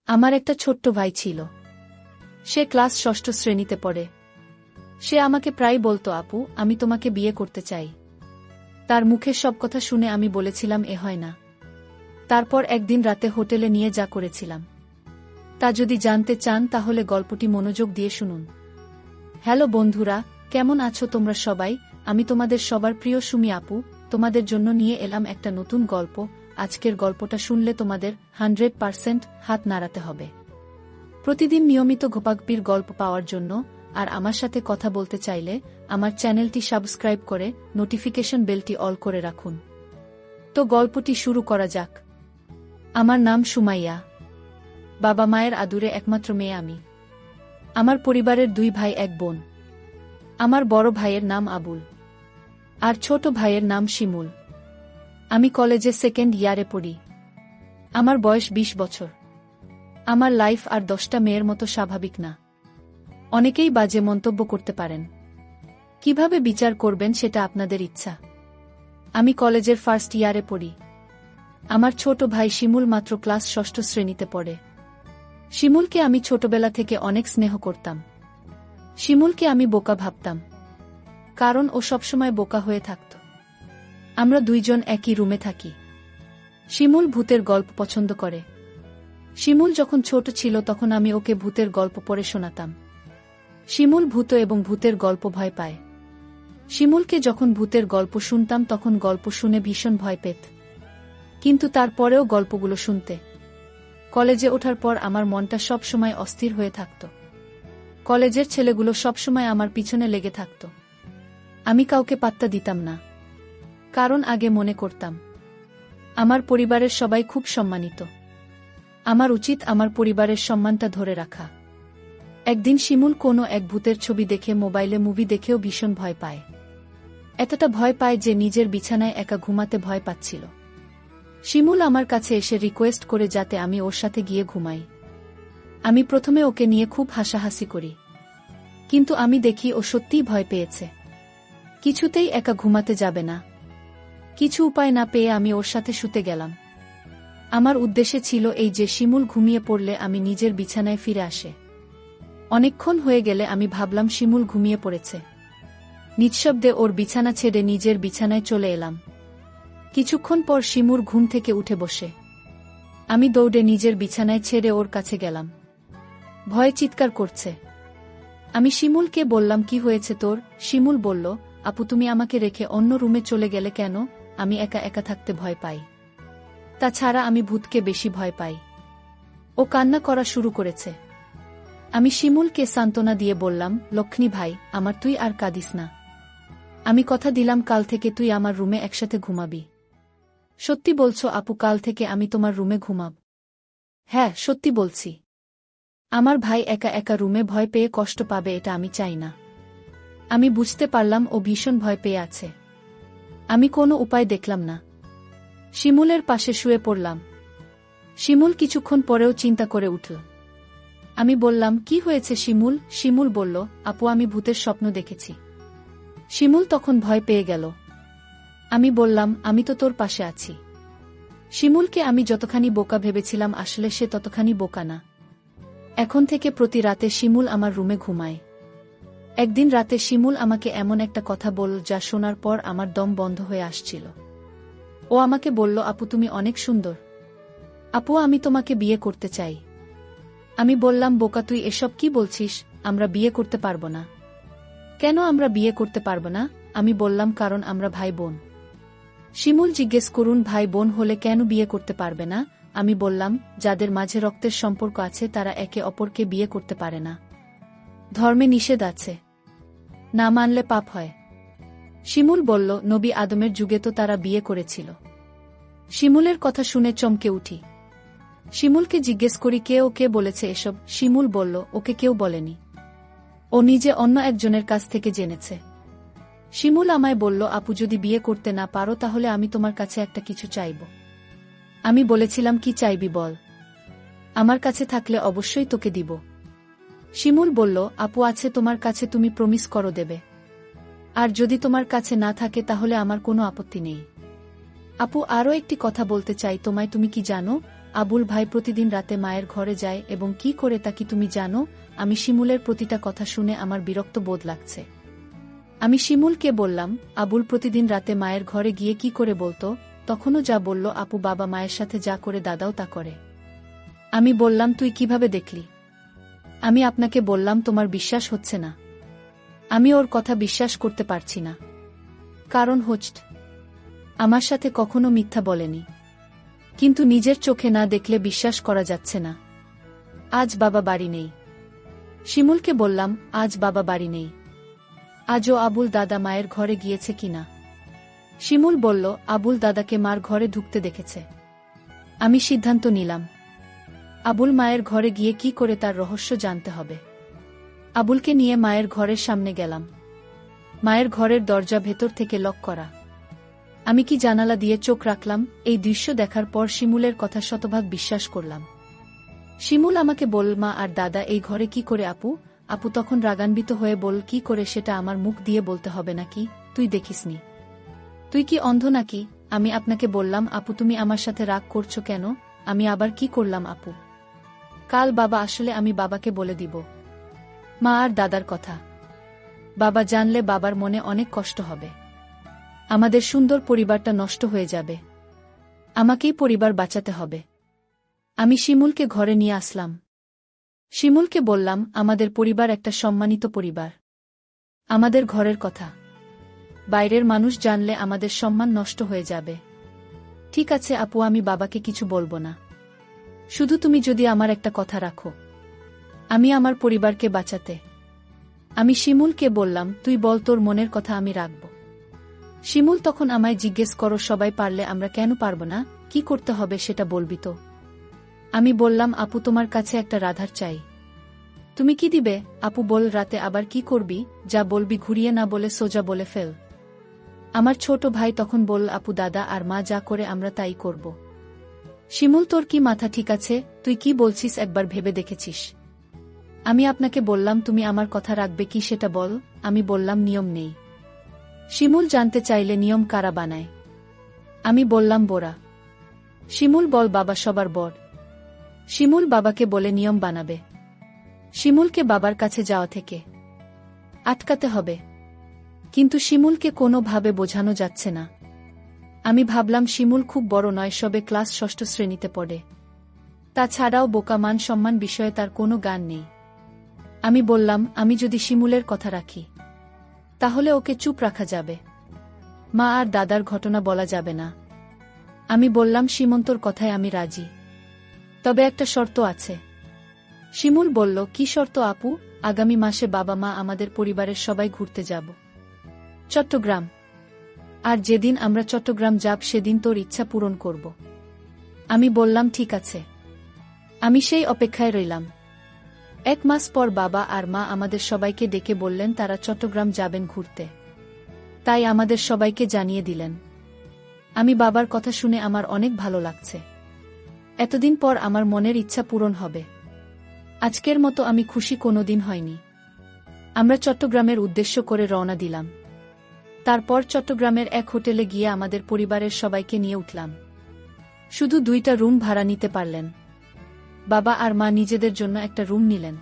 আমার একটা ছোট্ট ভাই ছিল। সে ক্লাস ৬ষ্ঠ শ্রেণীতে পড়ে। সে আমাকে প্রায় বলতো, আপু, আমি তোমাকে বিয়ে করতে চাই। তার মুখের সব কথা শুনে আমি বলেছিলাম, এ হয় না। তারপর একদিন রাতে হোটেলে নিয়ে যা করেছিলাম তা যদি জানতে চান তাহলে গল্পটি মনোযোগ দিয়ে শুনুন। হ্যালো বন্ধুরা, কেমন আছো তোমরা সবাই? আমি তোমাদের সবার প্রিয় সুমি আপু তোমাদের জন্য নিয়ে এলাম একটা নতুন গল্প। আজকের গল্পটা শুনলে তোমাদের 100% হাত নাড়াতে হবে। প্রতিদিন নিয়মিত ঘোপাগপির গল্প পাওয়ার জন্য আর আমার সাথে কথা বলতে চাইলে আমার চ্যানেলটি সাবস্ক্রাইব করে নোটিফিকেশন বেলটি অল করে রাখুন। তো গল্পটি শুরু করা যাক। আমার নাম সুমাইয়া। বাবা মায়ের আদুরে একমাত্র মেয়ে আমি। আমার পরিবারের 2 ভাই 1 বোন। আমার বড় ভাইয়ের নাম আবুল আর ছোট ভাইয়ের নাম শিমুল। আমি কলেজে 2nd ইয়ারে পড়ি। আমার বয়স 20 বছর। আমার লাইফ আর 10টা মেয়ের মতো স্বাভাবিক না। অনেকেই বাজে মন্তব্য করতে পারেন। কিভাবে বিচার করবেন সেটা আপনাদের ইচ্ছা। আমি কলেজের 1st ইয়ারে পড়ি। আমার ছোট ভাই শিমুল মাত্র ক্লাস 6ষ্ঠ শ্রেণীতে পড়ে। শিমুলকে আমি ছোটবেলা থেকে অনেক স্নেহ করতাম। শিমুলকে আমি বোকা ভাবতাম, কারণ ও সবসময় বোকা হয়ে থাকত। আমরা 2 জন একই রুমে থাকি। শিমুল ভূতের গল্প পছন্দ করে। শিমুল যখন ছোট ছিল তখন আমি ওকে ভূতের গল্প পড়ে শোনাতাম। শিমুল ভূত এবং ভূতের গল্প ভয় পায়। শিমুলকে যখন ভূতের গল্প শুনতাম তখন গল্প শুনে ভীষণ ভয় পেত, কিন্তু তারপরেও গল্পগুলো শুনতে। কলেজে ওঠার পর আমার মনটা সব সময় অস্থির হয়ে থাকত। কলেজের ছেলেগুলো সবসময় আমার পিছনে লেগে থাকত। আমি কাউকে পাত্তা দিতাম না, কারণ আগে মনে করতাম আমার পরিবারের সবাই খুব সম্মানিত। আমার উচিত আমার পরিবারের সম্মানটা ধরে রাখা। একদিন শিমুল কোনো এক ভূতের ছবি দেখে মোবাইলে মুভি দেখেও ভীষণ ভয় পায়। এতটা ভয় পায় যে নিজের বিছানায় একা ঘুমাতে ভয় পাচ্ছিল। শিমুল আমার কাছে এসে রিকোয়েস্ট করে যাতে আমি ওর সাথে গিয়ে ঘুমাই। আমি প্রথমে ওকে নিয়ে খুব হাসাহাসি করি, কিন্তু আমি দেখি ও সত্যিই ভয় পেয়েছে। কিছুতেই একা ঘুমাতে যাবে না। কিছু উপায় না পেয়ে আমি ওর সাথে শুতে গেলাম। আমার উদ্দেশ্য ছিল এই যে শিমুল ঘুমিয়ে পড়লে আমি নিজের বিছানায় ফিরে আসে। অনেকক্ষণ হয়ে গেলে আমি ভাবলাম শিমুল ঘুমিয়ে পড়েছে। নিঃশব্দে ওর বিছানা ছেড়ে নিজের বিছানায় চলে এলাম। কিছুক্ষণ পর শিমুল ঘুম থেকে উঠে বসে। আমি দৌড়ে নিজের বিছানায় ছেড়ে ওর কাছে গেলাম। ভয়ে চিৎকার করছে। আমি শিমুলকে বললাম, কি হয়েছে তোর? শিমুল বলল, আপু, তুমি আমাকে রেখে অন্য রুমে চলে গেলে কেন? আমি একা একা থাকতে ভয় পাই। তাছাড়া আমি ভূতকে বেশি ভয় পাই। ও কান্না করা শুরু করেছে। আমি শিমুলকে সান্ত্বনা দিয়ে বললাম, লক্ষ্মী ভাই আমার, তুই আর কাঁদিস না। আমি কথা দিলাম কাল থেকে তুই আমার রুমে একসাথে ঘুমাবি। সত্যি বলছো আপু? কাল থেকে আমি তোমার রুমে ঘুমাব? হ্যাঁ, সত্যি বলছি। আমার ভাই একা একা রুমে ভয় পেয়ে কষ্ট পাবে, এটা আমি চাই না। আমি বুঝতে পারলাম ও ভীষণ ভয় পেয়ে আছে। আমি কোনো উপায় দেখলাম না। শিমুলের পাশে শুয়ে পড়লাম। শিমুল কিছুক্ষণ পরেও চিন্তা করে উঠল। আমি বললাম, কি হয়েছে শিমুল? শিমুল বলল, আপু, আমি ভূতের স্বপ্ন দেখেছি। শিমুল তখন ভয় পেয়ে গেল। আমি বললাম, আমি তো তোর পাশে আছি। শিমুলকে আমি যতখানি বোকা ভেবেছিলাম আসলে সে ততখানি বোকা না। এখন থেকে প্রতি রাতে শিমুল আমার রুমে ঘুমায়। একদিন রাতে শিমুল আমাকে এমন একটা কথা বলল যা শোনার পর আমার দম বন্ধ হয়ে আসছিল। ও আমাকে বলল, আপু, তুমি অনেক সুন্দর। আপু, আমি তোমাকে বিয়ে করতে চাই। আমি বললাম, বোকা তুই এসব কি বলছিস? আমরা বিয়ে করতে পারবো না। কেন আমরা বিয়ে করতে পারবো না? আমি বললাম, কারণ আমরা ভাই বোন। শিমুল জিজ্ঞেস করুন, ভাই বোন হলে কেন বিয়ে করতে পারবে না? আমি বললাম, যাদের মাঝে রক্তের সম্পর্ক আছে তারা একে অপরকে বিয়ে করতে পারে না। ধর্মে নিষেধ আছে, না মানলে পাপ হয়। শিমুল বলল, নবী আদমের যুগে তো তারা বিয়ে করেছিল। শিমুলের কথা শুনে চমকে উঠি। শিমুলকে জিজ্ঞেস করি, কে ওকে বলেছে এসব? শিমুল বলল, ওকে কেউ বলেনি, ও নিজে অন্য একজনের কাছ থেকে জেনেছে। শিমুল আমায় বলল, আপু, যদি বিয়ে করতে না পারো তাহলে আমি তোমার কাছে একটা কিছু চাইব। আমি বলেছিলাম, কি চাইবি বল, আমার কাছে থাকলে অবশ্যই তোকে দিব। শিমুল বলল, আপু, আছে তোমার কাছে, তুমি প্রমিস করো দেবে। আর যদি তোমার কাছে না থাকে তাহলে আমার কোনো আপত্তি নেই। আপু, আরও একটি কথা বলতে চাই তোমায়। তুমি কি জানো, আবুল ভাই প্রতিদিন রাতে মায়ের ঘরে যায় এবং কি করে তা কি তুমি জানো? আমি শিমুলের প্রতিটা কথা শুনে আমার বিরক্ত বোধ লাগছে। আমি শিমুলকে বললাম, আবুল প্রতিদিন রাতে মায়ের ঘরে গিয়ে কি করে বলতো? তখনও যা বলল আপু বাবা মায়ের সাথে যা করে দাদাও তা করে। আমি বললাম, তুই কিভাবে দেখলি? আমি আপনাকে বললাম তোমার বিশ্বাস হচ্ছে না। আমি ওর কথা বিশ্বাস করতে পারছি না। কারণ আমার সাথে কখনো মিথ্যা বলেনি, কিন্তু নিজের চোখে না দেখলে বিশ্বাস করা যাচ্ছে না। আজ বাবা বাড়ি নেই। শিমুলকে বললাম, আজ বাবা বাড়ি নেই। আজও আবুল দাদা মায়ের ঘরে গিয়েছে কিনা? শিমুল বলল, আবুল দাদাকে মার ঘরে ঢুকতে দেখেছে। আমি সিদ্ধান্ত নিলাম, আবুল মায়ের ঘরে গিয়ে কি করে তার রহস্য জানতে হবে। আবুলকে নিয়ে মায়ের ঘরের সামনে গেলাম। মায়ের ঘরের দরজা ভেতর থেকে লক করা। আমি কি জানালা দিয়ে চোখ রাখলাম। এই দৃশ্য দেখার পর শিমুলের কথা শতভাগ বিশ্বাস করলাম। শিমুল আমাকে বলল, মা আর দাদা এই ঘরে কি করে? আপু তখন রাগান্বিত হয়ে বল, কি করে সেটা আমার মুখ দিয়ে বলতে হবে নাকি? তুই দেখিসনি? তুই কি অন্ধ নাকি? আমি আপনাকে বললাম, আপু তুমি আমার সাথে রাগ করছো কেন? আমি আবার কি করলাম আপু? কাল বাবা আসলে আমি বাবাকে বলে দিব মা আর দাদার কথা। বাবা জানলে বাবার মনে অনেক কষ্ট হবে। আমাদের সুন্দর পরিবারটা নষ্ট হয়ে যাবে। আমাকেই পরিবার বাঁচাতে হবে। আমি শিমুলকে ঘরে নিয়ে আসলাম। শিমুলকে বললাম, আমাদের পরিবার একটা সম্মানিত পরিবার। আমাদের ঘরের কথা বাইরের মানুষ জানলে আমাদের সম্মান নষ্ট হয়ে যাবে। ঠিক আছে আপু, আমি বাবাকে কিছু বলবো না। শুধু তুমি যদি আমার একটা কথা রাখো, আমি আমার পরিবারকে বাঁচাতে। আমি শিমুলকে বললাম, তুই বল তোর মনের কথা, আমি রাখব। শিমুল তখন আমায় জিজ্ঞেস করো, সবাই পারলে আমরা কেন পারব না? কি করতে হবে সেটা বলবি তো? আমি বললাম, আপু তোমার কাছে একটা রাধার চাই। তুমি কি দিবে? আপু বল, রাতে আবার কি করবি? যা বলবি ঘুরিয়ে না বলে সোজা বলে ফেল। আমার ছোট ভাই তখন বল, আপু দাদা আর মা যা করে আমরা তাই করব। শিমুল, তোর কি মাথা ঠিক আছে? তুই কি বলছিস একবার ভেবে দেখেছিস? আমি আপনাকে বললাম, তুমি আমার কথা রাখবে কি সেটা বল। আমি বললাম, নিয়ম নেই। শিমুল জানতে চাইলে নিয়ম কারা বানায়? আমি বললাম, বোরা। শিমুল বল, বাবা সবার বড়। শিমুল বাবাকে বলে নিয়ম বানাবে। শিমুলকে বাবার কাছে যাওয়া থেকে আটকাতে হবে। কিন্তু শিমুলকে কোনোভাবে বোঝানো যাচ্ছে না। আমি ভাবলাম, শিমুল খুব বড় নয়, সবে ক্লাস 6ষ্ঠ শ্রেণীতে পড়ে। তাছাড়াও বোকা, মান সম্মান বিষয়ে তার কোনো জ্ঞান নেই। আমি বললাম, আমি যদি শিমুলের কথা রাখি তাহলে ওকে চুপ রাখা যাবে, মা আর দাদার ঘটনা বলা যাবে না। আমি বললাম, সীমন্তর কথায় আমি রাজি, তবে একটা শর্ত আছে। শিমুল বলল, কি শর্ত আপু? আগামী মাসে বাবা মা আমাদের পরিবারের সবাই ঘুরতে যাব চট্টগ্রাম। আর যেদিন আমরা চট্টগ্রাম যাব সেদিন তোর ইচ্ছা পূরণ করব। আমি বললাম, ঠিক আছে। আমি সেই অপেক্ষায় রইলাম। 1 মাস পর বাবা আর মা আমাদের সবাইকে ডেকে বললেন তারা চট্টগ্রাম যাবেন ঘুরতে। তাই আমাদের সবাইকে জানিয়ে দিলেন। আমি বাবার কথা শুনে আমার অনেক ভালো লাগছে। এতদিন পর আমার মনের ইচ্ছা পূরণ হবে। আজকের মতো আমি খুশি কোনোদিন হয়নি। আমরা চট্টগ্রামের উদ্দেশ্য করে রওনা দিলাম। তারপর চট্টগ্রামের এক হোটেলে গিয়ে আমাদের পরিবারের সবাইকে নিয়ে উঠলাম। শুধু 2টা রুম ভাড়া নিতে পারলেন। বাবা আর মা নিজেদের জন্য একটা রুম নিলেন,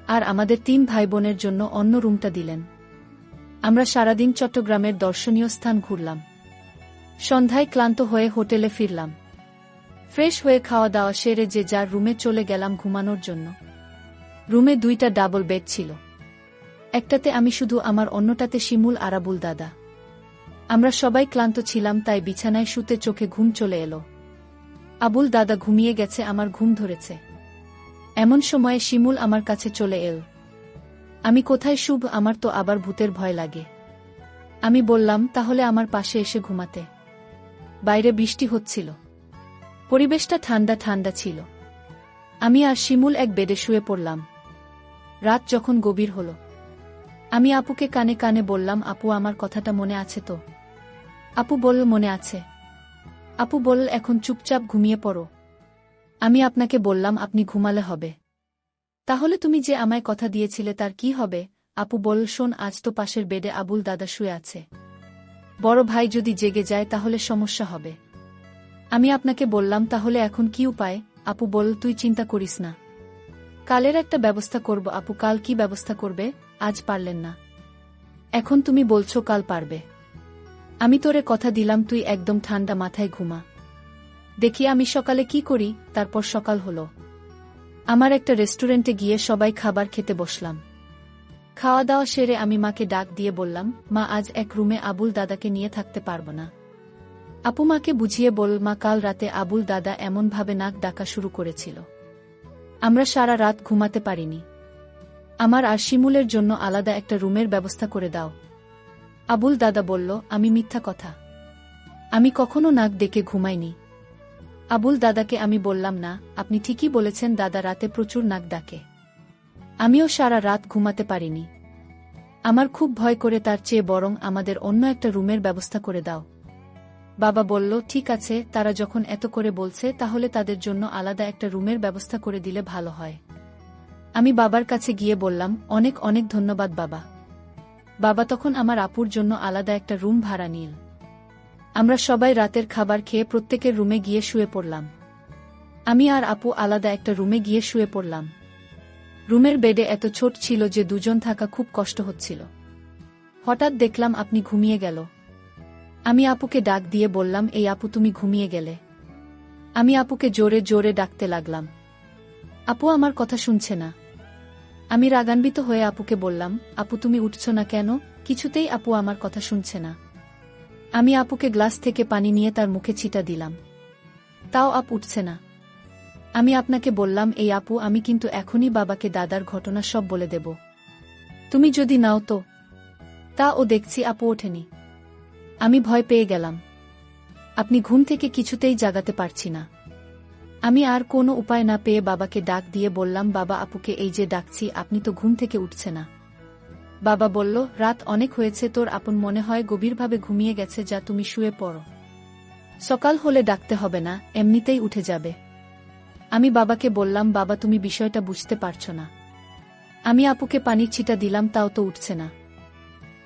আর আমাদের 3 ভাই বোনের জন্য অন্য রুমটা দিলেন। আমরা সারাদিন চট্টগ্রামের দর্শনীয় স্থান ঘুরলাম। সন্ধ্যায় ক্লান্ত হয়ে হোটেলে ফিরলাম। ফ্রেশ হয়ে খাওয়া দাওয়া সেরে যে যার রুমে চলে গেলাম ঘুমানোর জন্য। রুমে 2টা ডাবল বেড ছিল। একটাতে আমি শুধু, আমার অন্যটাতে শিমুল আর আবুল দাদা। আমরা সবাই ক্লান্ত ছিলাম, তাই বিছানায় শুতে চোখে ঘুম চলে এলো। আবুল দাদা ঘুমিয়ে গেছে, আমার ঘুম ধরেছে। এমন সময়ে শিমুল আমার কাছে চলে এল। আমি কোথায় শুভ? আমার তো আবার ভূতের ভয় লাগে। আমি বললাম, তাহলে আমার পাশে এসে ঘুমাতে। বাইরে বৃষ্টি হচ্ছিল, পরিবেশটা ঠান্ডা ঠান্ডা ছিল। আমি আর শিমুল এক বেডে শুয়ে পড়লাম। রাত যখন গভীর হল, আমি আপুকে কানে কানে বললাম, আপু আমার কথাটা মনে আছে তো? আপু বলল, মনে আছে। আপু বলল, এখন চুপচাপ ঘুমিয়ে পড়ো। আমি আপনাকে বললাম, আপনি ঘুমালে হবে। তাহলে তুমি যে আমায় কথা দিয়েছিলে তার কি হবে? আপু বলল, শোন, আজ তো পাশের বেডে আবুল দাদা শুয়ে আছে। বড় ভাই যদি জেগে যায় তাহলে সমস্যা হবে। আমি আপনাকে বললাম তাহলে এখন কি উপায়? আপু বলল, তুই চিন্তা করিস না, কালের একটা ব্যবস্থা করব। আপু, কাল কি ব্যবস্থা করবে? আজ পারলেন না, এখন তুমি বলছো কাল পারবে। আমি তোরে কথা দিলাম তুই একদম ঠান্ডা মাথায় ঘুমা, দেখি আমি সকালে কি করি। তারপর সকাল হলো, আমার একটা রেস্টুরেন্টে গিয়ে সবাই খাবার খেতে বসলাম। খাওয়া দাওয়া সেরে আমি মাকে ডাক দিয়ে বললাম, মা, আজ এক রুমে আবুল দাদাকে নিয়ে থাকতে পারব না। আপু মাকে বুঝিয়ে বল, মা, কাল রাতে আবুল দাদা এমনভাবে নাক ডাকা শুরু করেছিল, আমরা সারা রাত ঘুমাতে পারিনি। আমার আর শিমুলের জন্য আলাদা একটা রুমের ব্যবস্থা করে দাও। আবুল দাদা বলল, আমি মিথ্যা কথা, আমি কখনো নাক ডেকে ঘুমাইনি। আবুল দাদাকে আমি বললাম, না, আপনি ঠিকই বলেছেন, দাদা রাতে প্রচুর নাক ডাকে, আমিও সারা রাত ঘুমাতে পারিনি। আমার খুব ভয় করে, তার চেয়ে বরং আমাদের অন্য একটা রুমের ব্যবস্থা করে দাও। বাবা বলল, ঠিক আছে, তারা যখন এত করে বলছে তাহলে তাদের জন্য আলাদা একটা রুমের ব্যবস্থা করে দিলে ভালো হয়। আমি বাবার কাছে গিয়ে বললাম, অনেক অনেক ধন্যবাদ বাবা। বাবা তখন আমার আপুর জন্য আলাদা একটা রুম ভাড়া নিল। আমরা সবাই রাতের খাবার খেয়ে প্রত্যেকের রুমে গিয়ে শুয়ে পড়লাম। আমি আর আপু আলাদা একটা রুমে গিয়ে শুয়ে পড়লাম। রুমের বেডে এত ছোট ছিল যে দুজন থাকা খুব কষ্ট হচ্ছিল। হঠাৎ দেখলাম আপনি ঘুমিয়ে গেল। আমি আপুকে ডাক দিয়ে বললাম, এই আপু, তুমি ঘুমিয়ে গেলে? আমি আপুকে জোরে জোরে ডাকতে লাগলাম। আপু আমার কথা শুনছে না। আমি রাগান্বিত হয়ে আপুকে বললাম, আপু তুমি উঠছ না কেন? কিছুতেই আপু আমার কথা শুনছে না। আমি আপুকে গ্লাস থেকে পানি নিয়ে তার মুখে ছিটা দিলাম, তাও আপু উঠছে না। আমি আপনাকে বললাম, এই আপু, আমি কিন্তু এখনই বাবাকে দাদার ঘটনা সব বলে দেব, তুমি যদি নাও তো। তা ও দেখছি আপু ওঠেনি। আমি ভয় পেয়ে গেলাম, আপনি ঘুম থেকে কিছুতেই জাগাতে পারছি না। আমি আর কোনো উপায় না পেয়ে বাবাকে ডাক দিয়ে বললাম, বাবা, আপুকে এই যে ডাকছি, আপনি তো ঘুম থেকে উঠছে না। বাবা বলল, রাত অনেক হয়েছে, তোর আপন মনে হয় গভীরভাবে ঘুমিয়ে গেছে, যা তুমি শুয়ে পড়ো, সকাল হলে ডাকতে হবে না, এমনিতেই উঠে যাবে। আমি বাবাকে বললাম, বাবা, তুমি বিষয়টা বুঝতে পারছো না। আমি আপুকে পানির ছিটা দিলাম, তাও তো উঠছে না।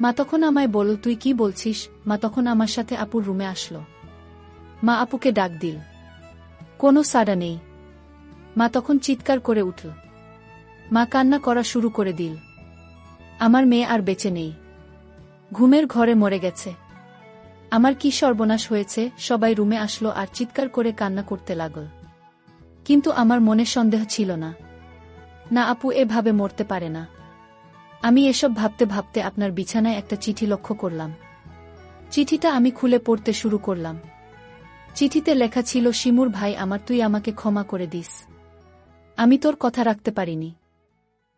মা তখন আমায় বলল, তুই কি বলছিস? মা তখন আমার সাথে আপুর রুমে আসলো। মা আপুকে ডাক দিল, কোনো সাড়া নেই। মা তখন চিৎকার করে উঠল, মা কান্না করা শুরু করে দিল, আমার মেয়ে আর বেঁচে নেই, ঘুমের ঘরে মরে গেছে, আমার কি সর্বনাশ হয়েছে। সবাই রুমে আসলো আর চিৎকার করে কান্না করতে লাগল। কিন্তু আমার মনে সন্দেহ ছিল না, না, আপু এভাবে মরতে পারে না। আমি এসব ভাবতে ভাবতে আপনার বিছানায় একটা চিঠি লক্ষ্য করলাম। চিঠিটা আমি খুলে পড়তে শুরু করলাম। চিঠিতে লেখা ছিল, শিমুর ভাই আমার, তুই আমাকে ক্ষমা করে দিস। আমি তোর কথা রাখতে পারিনি,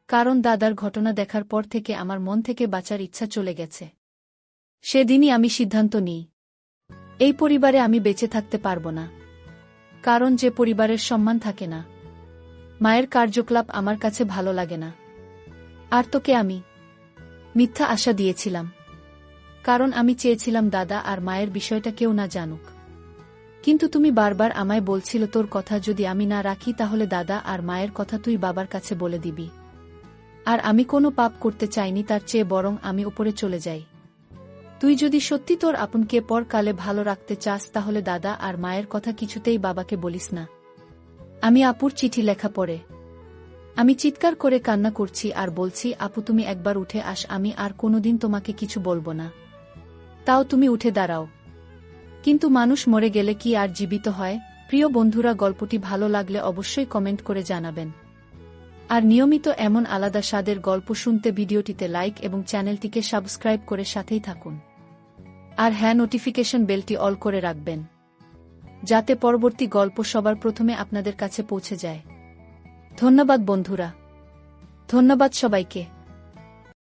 কারণ দাদার ঘটনা দেখার পর থেকে আমার মন থেকে বাঁচার ইচ্ছা চলে গেছে। সেদিনই আমি সিদ্ধান্ত নিই, এই পরিবারে আমি বেঁচে থাকতে পারব না, কারণ যে পরিবারের সম্মান থাকে না, মায়ের কার্যকলাপ আমার কাছে ভালো লাগে না। আর তোকে আমি মিথ্যা আশা দিয়েছিলাম, কারণ আমি চেয়েছিলাম দাদা আর মায়ের বিষয়টা কেউ না জানুক। কিন্তু তুমি বারবার আমায় বলছিল, তোর কথা যদি আমি না রাখি তাহলে দাদা আর মায়ের কথা তুই বাবার কাছে বলে দিবি। আর আমি কোনো পাপ করতে চাইনি, তার চেয়ে বরং আমি উপরে চলে যাই। তুই যদি সত্যি তোর আপনকে পরকালে ভালো রাখতে চাস তাহলে দাদা আর মায়ের কথা কিছুতেই বাবাকে বলিস না। আমি আপুর চিঠি লেখা পড়ে আমি চিৎকার করে কান্না করছি আর বলছি, আপু তুমি একবার উঠে আস, আমি আর কোনোদিন তোমাকে কিছু বলবো না। তাও তুমি উঠে দাঁড়াও। কিন্তু মানুষ মরে গেলে কি আর জীবিত হয়? প্রিয় বন্ধুরা, গল্পটি ভালো লাগলে অবশ্যই কমেন্ট করে জানাবেন। আর নিয়মিত এমন আলাদা স্বাদের গল্প শুনতে ভিডিওটিতে লাইক এবং চ্যানেলটিকে সাবস্ক্রাইব করে সাথেই থাকুন। আর হ্যাঁ, নোটিফিকেশন বেলটি অল করে রাখবেন, যাতে পরবর্তী গল্প সবার প্রথমে আপনাদের কাছে পৌঁছে যায়। ধন্যবাদ বন্ধুরা, ধন্যবাদ সবাইকে।